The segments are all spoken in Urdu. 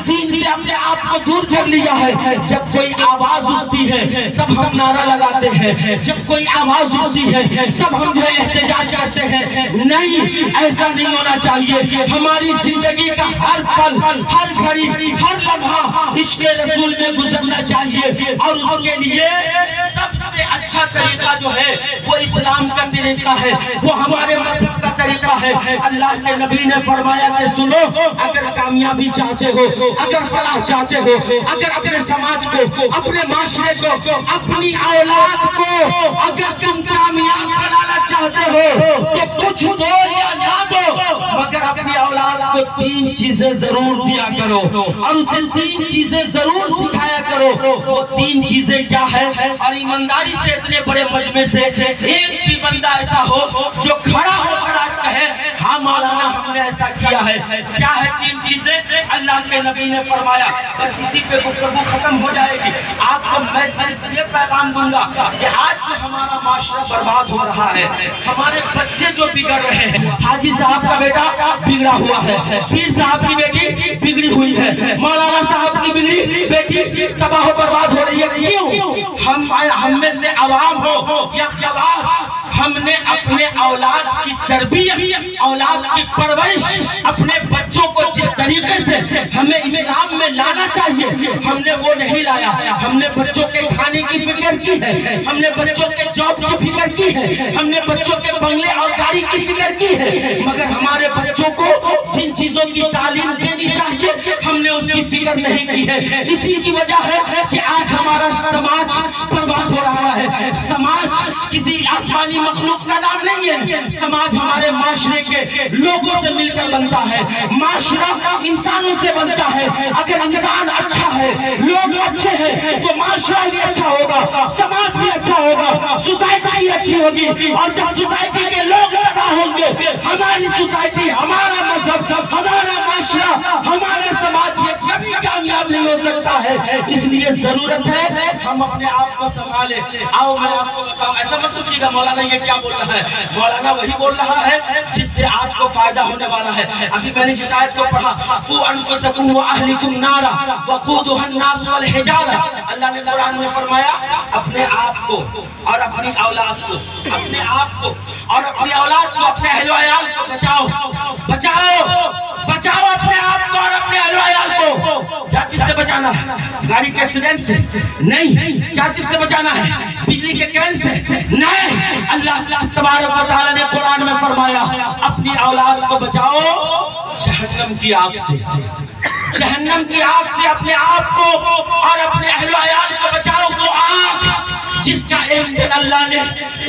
دین سے اپنے آپ کو دور کر لیا ہے. جب کوئی آواز اٹھتی ہے تب ہم نعرہ لگاتے ہیں, جب کوئی آواز اٹھتی ہے تب ہم جو ہے احتجاج کرتے ہیں. نہیں, ایسا نہیں ہونا چاہیے. ہماری زندگی کا ہر پل, ہر گھڑی, ہر لمحہ عشق رسول میں گزرنا چاہیے, اور اس کے لیے سب سے اچھا طریقہ جو ہے وہ اسلام کا طریقہ ہے, وہ ہمارے مذہب کا طریقہ ہے. اللہ کے نبی نے فرمایا کہ سنو, اگر کامیابی چاہتے ہو, اگر فلاح چاہتے ہو, اگر اپنے سماج کو, اپنے معاشرے کو, اپنی اولاد کو اگر تم کامیاب بنانا چاہتے ہو تو کچھ دو یا نہ دو, مگر اپنی اولاد کو 3 چیزیں ضرور دیا کرو اور اسے 3 چیزیں ضرور سکھایا کرو. وہ 3 چیزیں کیا ہے؟ اور ایمانداری سے اتنے بڑے مجمع سے ایک بھی بندہ ایسا ہو جو کھڑا ہو کر آج کہے ہاں مولانا ہم نے ایسا کیا ہے. کیا ہے 3 چیزیں؟ اللہ کے نبی نے فرمایا, بس اسی پہ گفتگو ختم ہو جائے گی. آپ کو میں صرف یہ پیغام دوں گا کہ آج جو ہمارا معاشرہ برباد ہو رہا ہے, ہمارے بچے جو بگڑ رہے ہیں, حاجی صاحب کا بیٹا بگڑا ہوا ہے, پیر صاحب کی بیٹی بگڑی ہوئی ہے, مولانا صاحب کی بگڑی بیٹی تباہ و برباد ہو رہی ہے. کیوں؟ ہم میں سے عوام ہو یا خواص, ہم نے اپنے اولاد کی تربیت, اولاد کی پرورش, اپنے بچوں کو جس طریقے سے ہمیں اسلام میں لانا چاہیے ہم نے وہ نہیں لایا. ہم نے بچوں کے کھانے کی فکر کی ہے, ہم نے بچوں کے جاب کی فکر کی ہے, ہم نے بچوں کے بنگلے اور گاڑی کی فکر کی ہے, مگر ہمارے بچوں کو جن چیزوں کی تعلیم دینی چاہیے ہم نے اس کی فکر نہیں کی ہے. اسی کی وجہ ہے کہ آج ہمارا سماج برباد ہو رہا ہے. سماج کسی آسمانی مخلوق کا نام نہیں ہے, سماج ہمارے معاشرے کے لوگوں سے مل کر بنتا ہے. معاشرہ انسانوں سے بنتا ہے. اگر انسان اچھا ہے, لوگ اچھے ہیں تو معاشرہ بھی اچھا ہوگا, سماج بھی اچھا ہوگا, سوسائٹی بھی اچھی ہوگی. اور جب سوسائٹی کے لوگ تباہ ہوں گے, ہماری سوسائٹی, ہمارا مذہب, ہمارا معاشرہ, ہمارا سماج یہ کبھی کامیاب نہیں ہو سکتا ہے. اس لیے ضرورت ہے ہم اپنے آپ کو سنبھالیں. آؤ میں آپ کو بتاؤں, ایسا مت سوچیے گا مولانا یہ کیا بول رہا ہے. مولانا وہی بول رہا ہے جس سے آپ کو فائدہ ہونے والا ہے. ابھی میں نے جس آیت کو پڑھا, قُوا أَنفُسَكُمْ وَأَهْلِكُمْ نَارًا وَقُودُهَا النَّاسُ وَالْحِجَارَةُ. اللہ نے قرآن میں فرمایا اپنے آپ کو اور اپنی اولاد کو, اپنے آپ کو اور اپنی اولاد کو, اپنے اہل و عیال کو بچاؤ, بچاؤ, بچاؤ اپنے آپ کو اور اپنے اہل و عیال کو. کیا چیز سے بچانا ہے؟ گاڑی کے ایکسیڈنٹ سے نہیں. کیا چیز سے بچانا ہے؟ بجلی کے کرنٹ سے نہیں. اللہ تبارک و تعالی نے قرآن میں فرمایا اپنی اولاد کو بچاؤ جہنم کی آگ سے, جہنم کی آگ سے اپنے آپ کو اور اپنے اہل و عیال کو بچاؤ. وہ آگ جس کا ایک دن اللہ نے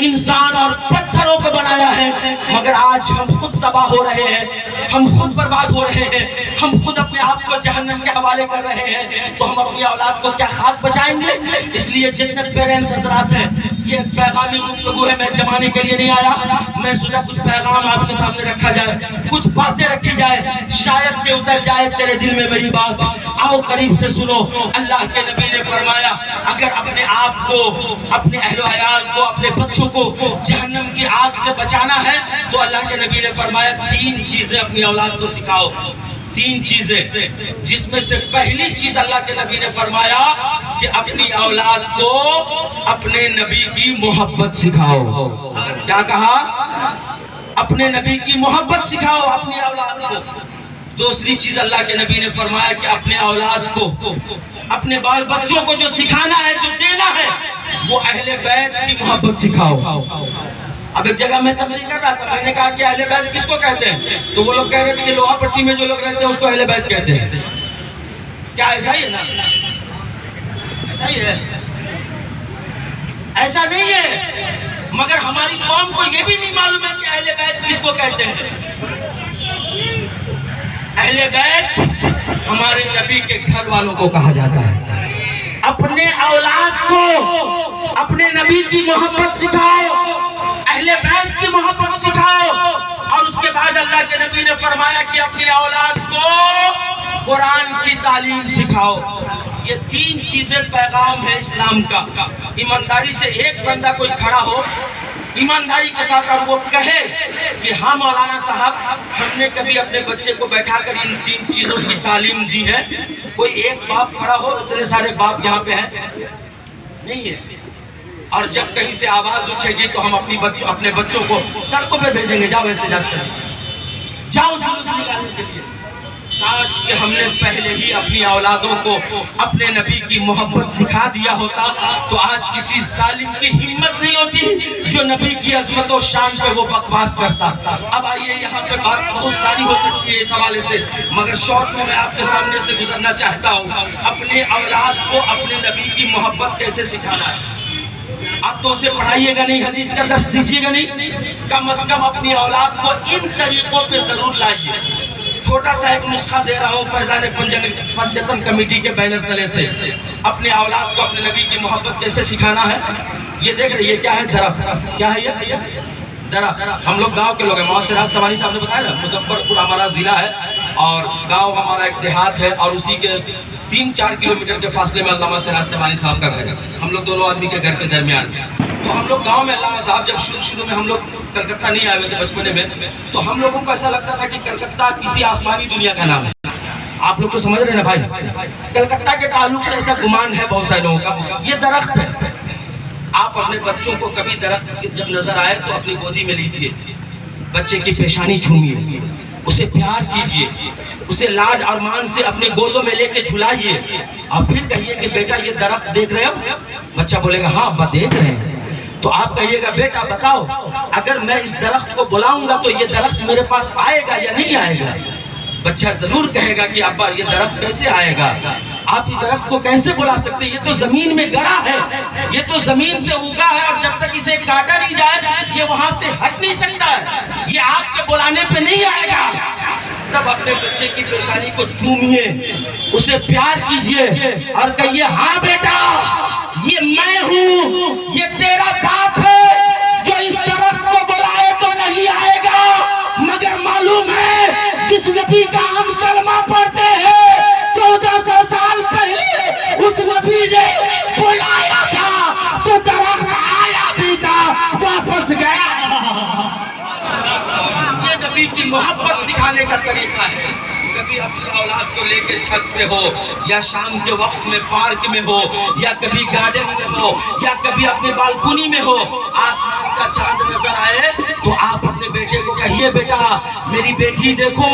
انسان اور پتھروں کو بنایا ہے, مگر آج ہم خود تباہ ہو رہے ہیں, ہم خود برباد ہو رہے ہیں, ہم خود اپنے آپ کو جہنم کے حوالے کر رہے ہیں. تو ہم اپنی اولاد کو کیا خاک بچائیں گے؟ اس لیے جتنے پیرنٹس حضرات ہیں, یہ پیغامی گفتگو ہے, میں جمانے کے لیے نہیں آیا. میں سوچا کچھ پیغام آپ کے سامنے رکھا جائے, کچھ باتیں رکھی جائے, شاید کہ اتر جائے تیرے دل میں میری بات. آؤ قریب سے سنو. اللہ کے نبی نے فرمایا اگر اپنے آپ کو, اپنے اہل و عیال کو, اپنے بچوں کو جہنم کی آگ سے بچانا ہے تو اللہ کے نبی نے فرمایا 3 چیزیں اپنی اولاد کو سکھاؤ. 3 چیزیں, جس میں سے پہلی چیز اللہ کے نبی نے فرمایا کہ اپنی اولاد کو اپنے نبی کی محبت سکھاؤ. کیا کہا؟ اپنے نبی کی محبت سکھاؤ اپنی اولاد کو. دوسری چیز اللہ کے نبی نے فرمایا کہ اپنے اولاد کو, اپنے بال بچوں کو جو سکھانا ہے, جو دینا ہے, وہ اہل بیت کی محبت سکھاؤ. اب ایک جگہ میں تقریر کر رہا تھا, میں نے کہا کہ اہل بیت کس کو کہتے ہیں, تو وہ لوگ کہہ رہے تھے کہ لوہا پٹی میں جو لوگ رہتے ہیں اس کو اہل بیت کہتے ہیں. کیا ایسا ہی ہے نا؟ ایسا ہی ہے؟ ایسا نہیں ہے, مگر ہماری قوم کو یہ بھی نہیں معلوم ہے کہ اہل بیت کس کو کہتے ہیں. اہل بیت ہمارے نبی کے گھر والوں کو کہا جاتا ہے. اپنے اولاد کو اپنے نبی کی محبت سکھاؤ, اہل بیت کی محبت سکھاؤ. اور اس کے بعد اللہ کے نبی نے فرمایا کہ اپنی اولاد کو قرآن کی تعلیم سکھاؤ. یہ 3 چیزیں پیغام ہے اسلام کا. ایمانداری سے ایک بندہ کوئی کھڑا ہو ایمانداری کے ساتھ اور وہ کہے کہ ہاں مولانا صاحب ہم نے کبھی اپنے بچے کو بیٹھا کر ان 3 چیزوں کی تعلیم دی ہے، کوئی ایک باپ کھڑا ہو، اتنے سارے باپ یہاں پہ ہیں نہیں ہے، اور جب کہیں سے آواز اٹھے گی تو ہم اپنے بچوں کو سڑکوں پہ بھیجیں گے، جاؤ احتجاج کریں، جاؤ جلوس نکالنے کے لیے۔ کاش کہ ہم نے پہلے ہی اپنی اولادوں کو اپنے نبی کی محبت سکھا دیا ہوتا تو آج کسی ظالم کی ہمت نہیں ہوتی جو نبی کی عظمت و شان پہ وہ بکواس کرتا۔ اب آئیے یہاں پہ بات بہت ساری ہو سکتی ہے اس حوالے سے، مگر شارٹ میں آپ کے سامنے سے گزرنا چاہتا ہوں اپنے اولاد کو اپنے نبی کی محبت کیسے سکھانا ہے۔ اب تو اسے پڑھائیے گا نہیں، حدیث کا درس دیجیے گا نہیں، کم از کم اپنی اولاد کو ان طریقوں پہ ضرور لائیے۔ چھوٹا سا ایک نسخہ دے رہا ہوں فیضان پنجتن کمیٹی کے بینر تلے سے، اپنے اولاد کو اپنے نبی کی محبت کیسے سکھانا ہے۔ یہ دیکھ رہے یہ کیا ہے؟ درخت۔ کیا ہے یہ؟ درخت۔ ہم لوگ گاؤں کے لوگ ہیں، محمد سراج تبانی صاحب نے بتایا نا، مظفر پور ہمارا ضلع ہے اور گاؤں ہمارا ایک دیہات ہے، اور اسی کے 3-4 کلومیٹر کے فاصلے میں علامہ سراج تبانی صاحب کا گھر ہے، ہم لوگ دونوں آدمی کے گھر کے درمیان۔ تو ہم لوگ گاؤں میں علامہ صاحب جب شروع میں ہم لوگ کلکتہ نہیں آئے ہوئے تھے بچپنے میں، تو ہم لوگوں کو ایسا لگتا تھا کہ کلکتہ کسی آسمانی دنیا کا نام ہے۔ آپ لوگ تو سمجھ رہے ہیں نا بھائی، کلکتہ کے تعلق سے ایسا گمان ہے بہت سارے لوگوں کا۔ یہ درخت ہے، آپ اپنے بچوں کو کبھی درخت جب نظر آئے تو اپنی گودی میں لیجئے، بچے کی پیشانی چھومیے، اسے پیار کیجئے، اسے لاڈ ارمان سے اپنے گودوں میں لے کے جھلائیے، اور پھر کہیے کہ بیٹا یہ درخت دیکھ رہے ہو؟ بچہ بولے گا ہاں ابا دیکھ رہے ہیں۔ تو آپ کہیے گا بیٹا بتاؤ اگر میں اس درخت کو بلاؤں گا تو یہ درخت میرے پاس آئے گا یا نہیں آئے گا؟ بچہ ضرور کہے گا کہ ابا یہ درخت کیسے آئے گا، آپ اس درخت کو کیسے بلا سکتے، یہ تو زمین میں گڑا ہے، یہ تو زمین سے اگا ہے، اور جب تک اسے کاٹا نہیں جائے یہ وہاں سے ہٹ نہیں سکتا ہے، یہ آپ کے بلانے پہ نہیں آئے گا۔ تب اپنے بچے کی پیشانی کو چومیے، اسے پیار کیجئے اور کہیے ہاں بیٹا یہ میں ہوں، یہ تیرا باپ ہے جو اس درخت کو بلائے تو نہیں آئے گا، مگر معلوم ہے جس نبی کا ہم کلمہ پڑھتے ہیں 1400 سال پہلے اس نبی نے بلایا تھا تو درخت آیا بھی تھا واپس گیا۔ یہ نبی کی محبت سکھانے کا طریقہ ہے۔ کبھی اپنی اولاد کو لے کے چھت پہ ہو، یا شام کے وقت میں پارک میں ہو، یا کبھی گارڈن میں ہو، یا کبھی اپنے بالکونی میں ہو، آسمان کا چاند نظر آئے تو آپ اپنے بیٹے کو کہیے بیٹا میری بیٹی دیکھو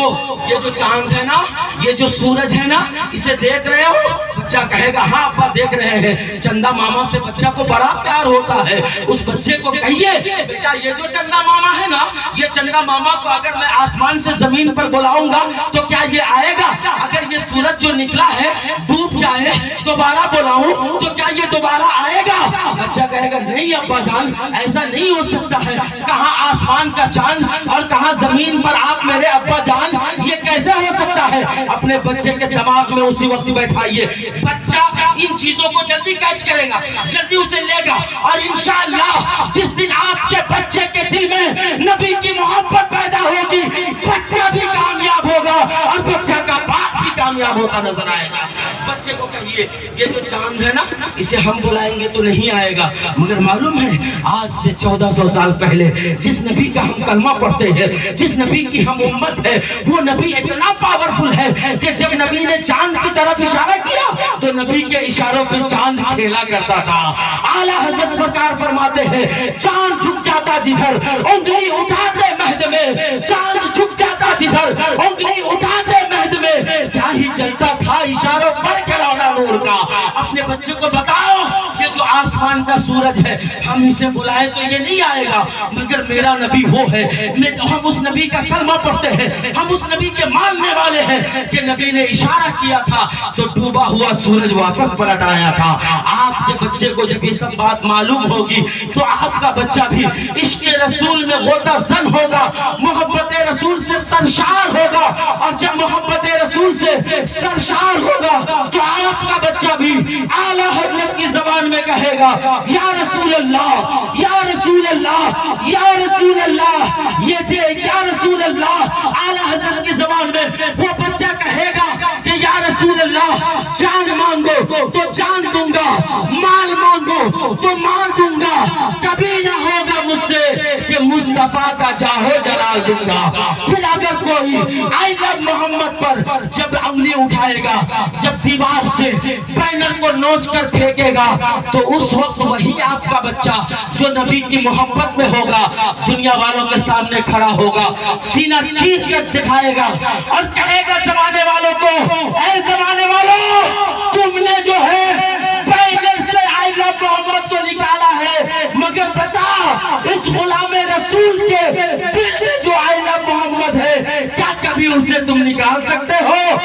یہ جو چاند ہے نا، یہ جو سورج ہے نا، اسے دیکھ رہے ہو؟ بچہ کہے گا ہاں ابا دیکھ رہے ہیں۔ چندہ ماما سے بچہ کو بڑا پیار ہوتا ہے، اس بچے کو کہیے بیٹا یہ جو چندہ ماما ہے نا، یہ چندہ ماما کو اگر میں آسمان سے زمین پر بلاؤں گا تو کیا یہ آئے گا؟ اگر یہ سورج جو نکلا ہے ڈوب جائے دوبارہ بلاؤں تو کیا یہ دوبارہ آئے گا؟ بچہ کہے گا نہیں ابا جان ایسا نہیں ہو سکتا ہے، کہاں آسمان کا چاند اور کہاں زمین پر آپ میرے ابا جان، یہ کیسے ہو سکتا ہے؟ اپنے بچے کے دماغ میں اسی وقت بیٹھائیے، بچہ ان چیزوں کو جلدی کیچ کرے گا، جلدی اسے لے گا، اور انشاءاللہ جس دن آپ کے بچے کے دل میں نبی کی محبت پیدا ہوگی بچہ بھی کامیاب ہوگا اور بچہ کا باپ بھی کامیاب ہوتا نظر آئے گا۔ بچے کو کہیے یہ جو چاند ہے نا اسے ہم بلائیں گے تو نہیں آئے گا، مگر معلوم ہے آج سے 1400 سال پہلے جس نبی کا ہم کلمہ پڑھتے ہیں، جس نبی کی ہم امت ہے، وہ نبی اتنا پاورفل ہے کہ جب نبی نے چاند کی طرف اشارہ کیا تو نبی کے اشاروں پہ چاند کھیلا کرتا تھا۔ اعلیٰ حضرت سرکار فرماتے ہیں چاند جھک جاتا جدھر انگلی اٹھاتے مہد میں، چاند جھک جاتا جدھر انگلی اٹھاتے مہد میں، کیا ہی چلتا تھا اشاروں پر کھلانا نور کا۔ اپنے بچے کو بتاؤ یہ جو آسمان کا سورج ہے ہم اسے بلائے تو یہ نہیں آئے گا، مگر میرا نبی وہ ہے، ہم اس نبی کا کلمہ پڑھتے ہیں، ہم اس نبی کے ماننے والے ہیں کہ نبی نے اشارہ کیا تھا تو ڈوبا ہوا سورج واپس پلٹ آیا تھا۔ آپ کے بچے کو جب یہ سب بات معلوم ہوگی تو آپ کا بچہ بھی عشق رسول میں غوطہ زن ہوگا، محبت رسول سے سرشار ہوگا، اور جب محبت رسول سے سرشار ہوگا تو آپ کا بچہ بھی اعلیٰ حضرت کی زبان میں کہے گا یا رسول اللہ یا رسول اللہ یا رسول اللہ، یہ دے یا رسول اللہ۔ اعلیٰ حضرت کی زبان میں وہ بچہ کہے گا کہ یا رسول اللہ جان مانگو تو جان دوں گا، مال مانگو تو مال دوں گا، کبھی نہ ہوگا مجھ سے کہ مصطفیٰ کا جاہو جلال دوں گا. پھر اگر کوئی آئی لو محمد پر جب انگلی اٹھائے گا, جب دیوار سے بینر کو نوچ کر پھینکے گا, تو اس وقت وہی آپ کا بچہ جو نبی کی محبت میں ہوگا دنیا والوں کے سامنے کھڑا ہوگا, سینہ چیز کر دکھائے گا اور کہے گا زمانے والوں کو, اے زمانے والوں, تم نے جو ہے بینر سے آئی لو محمد کو نکالا ہے, مگر بتا اس غلام رسول کے دل میں جو آئی لو محمد ہے کیا کبھی اسے تم نکال سکتے ہو؟